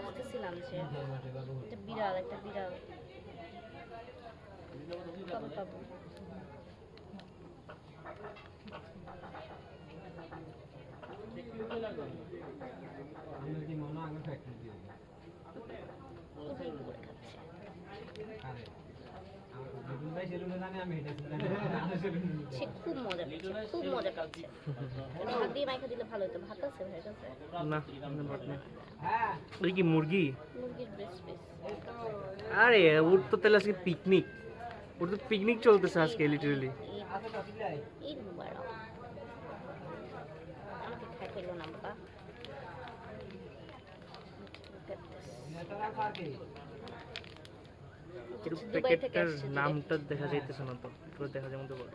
বুঝতেছিলাম যে একটা বিড়াল কবে পাবো। সে খুব মজা পাচ্ছে। ভাত দিয়ে মাইখা দিলে ভালো হতো। ভাত আছে ভাইয়ের কাছে? না, ভাত নেই। ওই কি মুরগি? মুরগির ব্রেস্ট পিস। আরে ওর তো তাহলে আজকে পিকনিক, ওর তো পিকনিক চলতেছে আজকে লিটারালি। ঈদ মুবারক। আমাকে খাইলো না বাবা। প্যাকেটটার নামটা দেখা যাইতেছে না তো, পুরো দেখা যায় মতো বড়